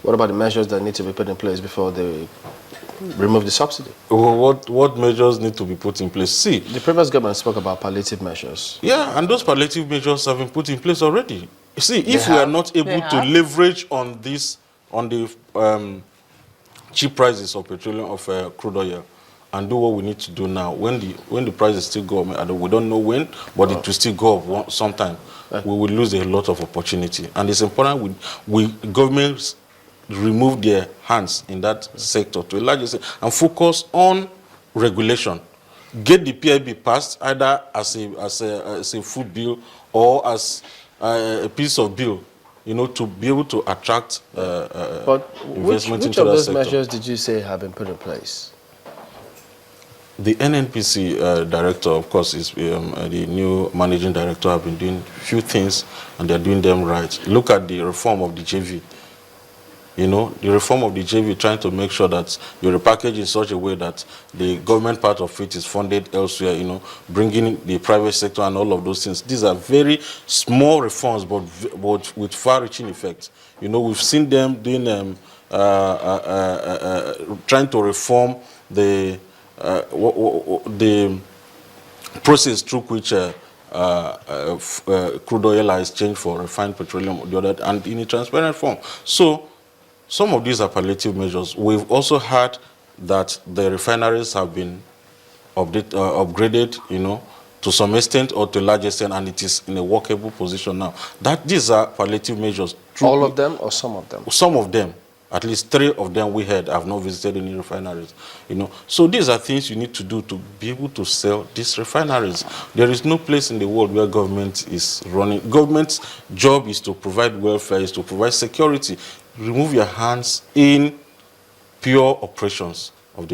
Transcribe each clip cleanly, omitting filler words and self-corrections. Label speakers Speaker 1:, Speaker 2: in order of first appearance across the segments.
Speaker 1: What about the measures that need to be put in place before they remove the subsidy?
Speaker 2: Well, what measures need to be put in place? See,
Speaker 1: The previous government spoke about palliative measures.
Speaker 2: yeah, and those palliative measures have been put in place already. See, if we are not able to leverage on this, on the cheap prices of petroleum, of crude oil, and do what we need to do now, when the prices still go up, we don't know when, but it will still go up sometime, we will lose a lot of opportunity. And it's important we governments remove their hands in that sector to a large extent and focus on regulation. Get the PIB passed either as a food bill or as a piece of bill, you know, to be able to attract investment
Speaker 1: which
Speaker 2: into
Speaker 1: of
Speaker 2: that
Speaker 1: those
Speaker 2: sector.
Speaker 1: measures did you say have been put in place?
Speaker 2: The NNPC director, of course, is the new managing director, have been doing few things, and they're doing them right. Look at the reform of the JV. You know, the reform of the JV, trying to make sure that you repackage in such a way that the government part of it is funded elsewhere, you know, bringing the private sector and all of those things. These are very small reforms, but with far-reaching effects. You know, we've seen them doing, trying to reform the process through which crude oil is exchanged for refined petroleum, and in a transparent form. So, some of these are palliative measures. We've also heard that the refineries have been upgraded, you know, to some extent or to a large extent, and it is in a workable position now. These are palliative measures.
Speaker 1: All of them or some of them?
Speaker 2: Some of them. At least 3 of them we had have not visited any refineries, you know. So these are things you need to do to be able to sell these refineries. There is no place in the world where government is running. Government's job is to provide welfare, is to provide security. Remove your hands in pure operations of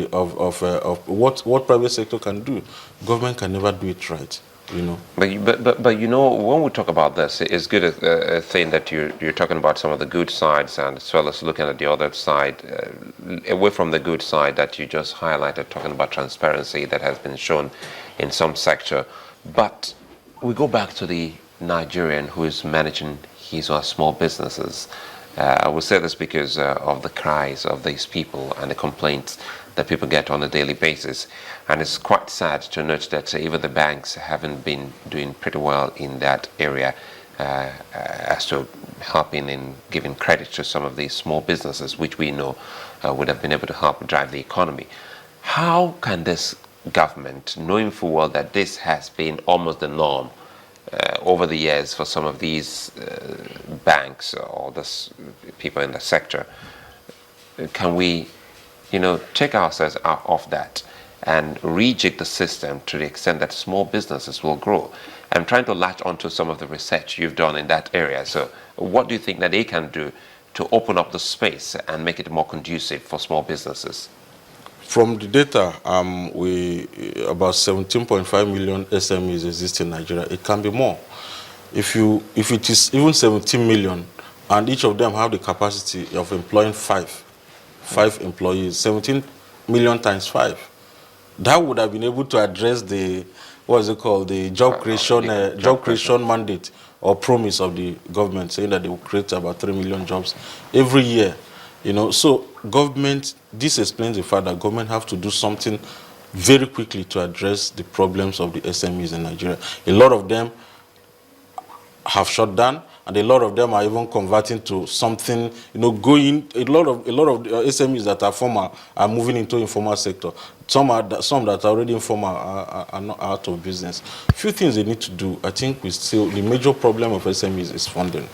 Speaker 2: what private sector can do. Government can never do it right. You know.
Speaker 3: But you know, when we talk about this, it's good a thing that you're talking about some of the good sides, and as well as looking at the other side, away from the good side that you just highlighted, talking about transparency that has been shown in some sector. But we go back to the Nigerian who is managing his or her small businesses. I will say this because of the cries of these people and the complaints that people get on a daily basis. And it's quite sad to note that even the banks haven't been doing pretty well in that area as to helping in giving credit to some of these small businesses, which we know would have been able to help drive the economy. How can this government, knowing full well that this has been almost the norm over the years for some of these banks or people in the sector, can we, you know, take ourselves out of that and rejig the system to the extent that small businesses will grow? I'm trying to latch onto some of the research you've done in that area. So what do you think that they can do to open up the space and make it more conducive for small businesses?
Speaker 2: From the data, about 17.5 million SMEs exist in Nigeria. It can be more. If it is even 17 million, and each of them have the capacity of employing five employees, 17 million times 5, that would have been able to address the, what is it called, the job creation mandate or promise of the government, saying that they will create about 3 million jobs every year. You know, so government, this explains the fact that government have to do something very quickly to address the problems of the SMEs in Nigeria. A lot of them have shut down, and a lot of them are even converting to something, you know, a lot of SMEs that are formal are moving into informal sector. Some that are already informal are not out of business. Few things they need to do. I think the major problem of SMEs is funding.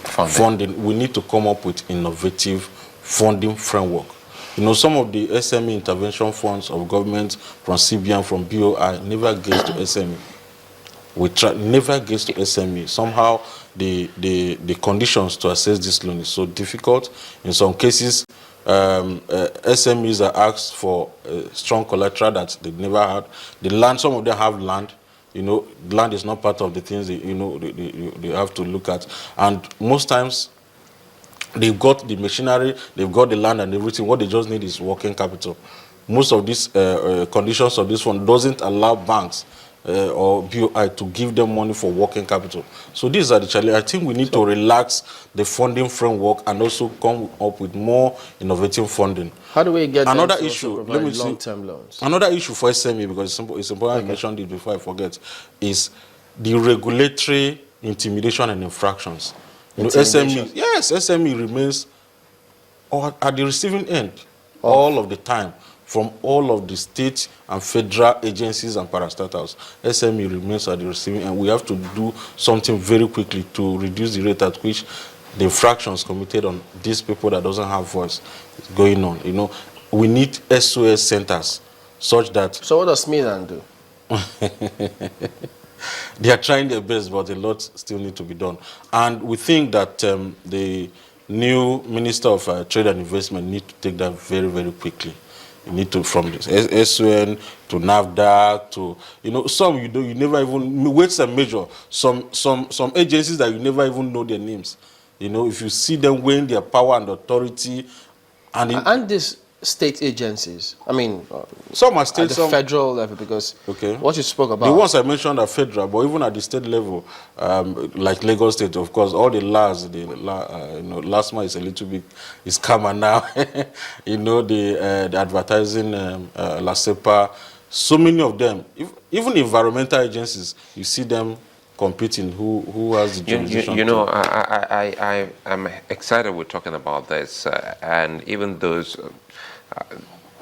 Speaker 2: Funding. We need to come up with innovative funding framework. You know, some of the SME intervention funds of government from CBN, from BOI, never gets to SME. Never gets to SME. Somehow, the conditions to access this loan is so difficult. In some cases, SMEs are asked for strong collateral that they never had. The land, some of them have land. You know, land is not part of the things they have to look at. And most times, they've got the machinery, they've got the land and everything. What they just need is working capital. Most of these conditions of this one doesn't allow banks, or BOI to give them money for working capital. So these are the challenges. I think we need to relax the funding framework and also come up with more innovative funding.
Speaker 1: How do we get
Speaker 2: another
Speaker 1: them to
Speaker 2: issue?
Speaker 1: also
Speaker 2: Let me
Speaker 1: provide
Speaker 2: see.
Speaker 1: long-term loans?
Speaker 2: Another issue for SME, because it's important I mentioned it before I forget, is the regulatory intimidation and infractions. You know,
Speaker 1: Intimidation?
Speaker 2: SME, yes, SME remains at the receiving end all of the time from all of the state and federal agencies and parastatals. SME remains at the receiving end. We have to do something very quickly to reduce the rate at which the infractions committed on these people that doesn't have voice is going on. You know, we need SOS centers such that
Speaker 1: So what does SMEs do?
Speaker 2: they are trying their best, but a lot still need to be done. And we think that the new Minister of Trade and Investment need to take that very, very quickly. You need to, from this SUN to NAFDAC to, you know, some you never even, weights and measure, some agencies that you never even know their names. You know, if you see them weighing their power and authority,
Speaker 1: And these state agencies, I mean,
Speaker 2: some are
Speaker 1: at
Speaker 2: state,
Speaker 1: the
Speaker 2: some
Speaker 1: federal level, because what you spoke about.
Speaker 2: the ones I mentioned are federal, but even at the state level, like Lagos State, of course, all the laws, you know, last month is a little bit, is calmer now. You know, the advertising, LASEPA, so many of them, even environmental agencies, you see them competing, who has the jurisdiction.
Speaker 3: You know, I'm excited we're talking about this, and even those,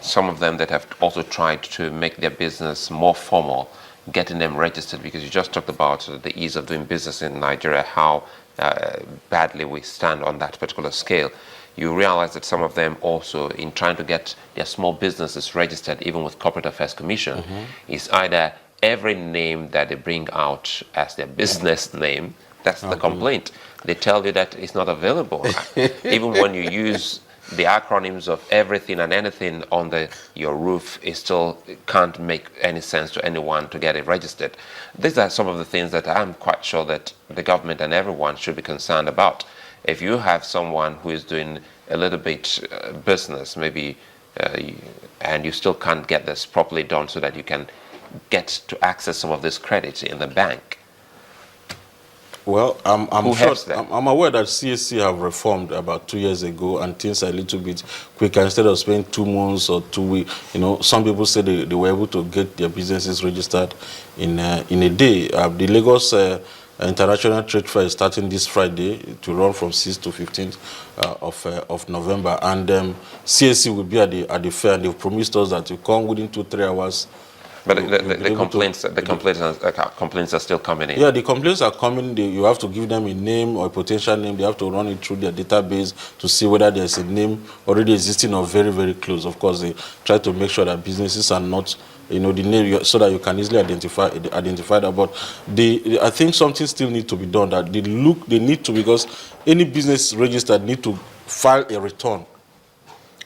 Speaker 3: some of them that have also tried to make their business more formal, getting them registered, because you just talked about the ease of doing business in Nigeria, how badly we stand on that particular scale. You realize that some of them also, in trying to get their small businesses registered, even with Corporate Affairs Commission, is either every name that they bring out as their business name, that's the complaint. They tell you that it's not available. Even when you use the acronyms of everything and anything on your roof, it still can't make any sense to anyone to get it registered. These are some of the things that I'm quite sure that the government and everyone should be concerned about. If you have someone who is doing a little bit business, maybe, and you still can't get this properly done so that you can get to access some of this credit in the bank.
Speaker 2: Well, I'm
Speaker 3: sure
Speaker 2: I'm aware that CAC have reformed about 2 years ago, and things are a little bit quicker. Instead of spending 2 months or 2 weeks, you know, some people say they were able to get their businesses registered in a day. The Lagos International Trade Fair is starting this Friday to run from 6th to 15th of November, and CAC will be at the fair, and they've promised us that you come within 2-3 hours.
Speaker 3: But the complaints are still coming in.
Speaker 2: Yeah, the complaints are coming. You have to give them a name or a potential name. They have to run it through their database to see whether there's a name already existing or very, very close. Of course, they try to make sure that businesses are not, you know, the name, so that you can easily identify that. But I think something still needs to be done. That they need to, because any business registered need to file a return,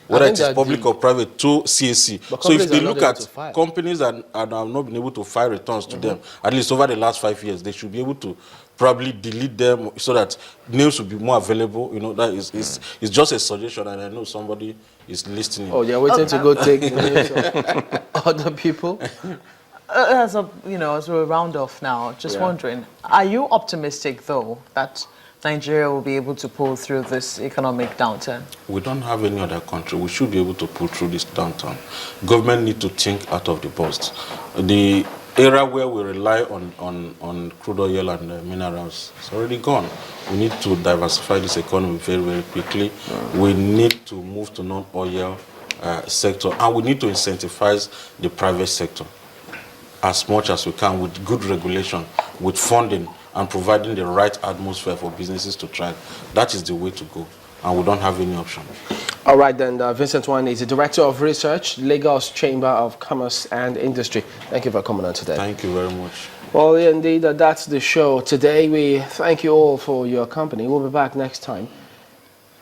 Speaker 2: whether it is public or private, to CAC. So if they look at companies that have not been able to file returns to them, at least over the last 5 years, they should be able to probably delete them so that names will be more available. You know, that is it's just a suggestion, and I know somebody is listening.
Speaker 1: Oh, they're waiting to go take the names of other people.
Speaker 4: As we round off now, just wondering, are you optimistic though that Nigeria will be able to pull through this economic downturn? We
Speaker 2: don't have any other country. We should be able to pull through this downturn. Government need to think out of the box. The era where we rely on crude oil and minerals is already gone. We need to diversify this economy very, very quickly. We need to move to non-oil sector, and we need to incentivize the private sector as much as we can with good regulation, with funding, and providing the right atmosphere for businesses to thrive. That is the way to go, and we don't have any option.
Speaker 1: All right, then, Vincent Nwani is the Director of Research, Lagos Chamber of Commerce and Industry. Thank you for coming on today.
Speaker 2: Thank you very much.
Speaker 1: Well, indeed, that's the show today. We thank you all for your company. We'll be back next time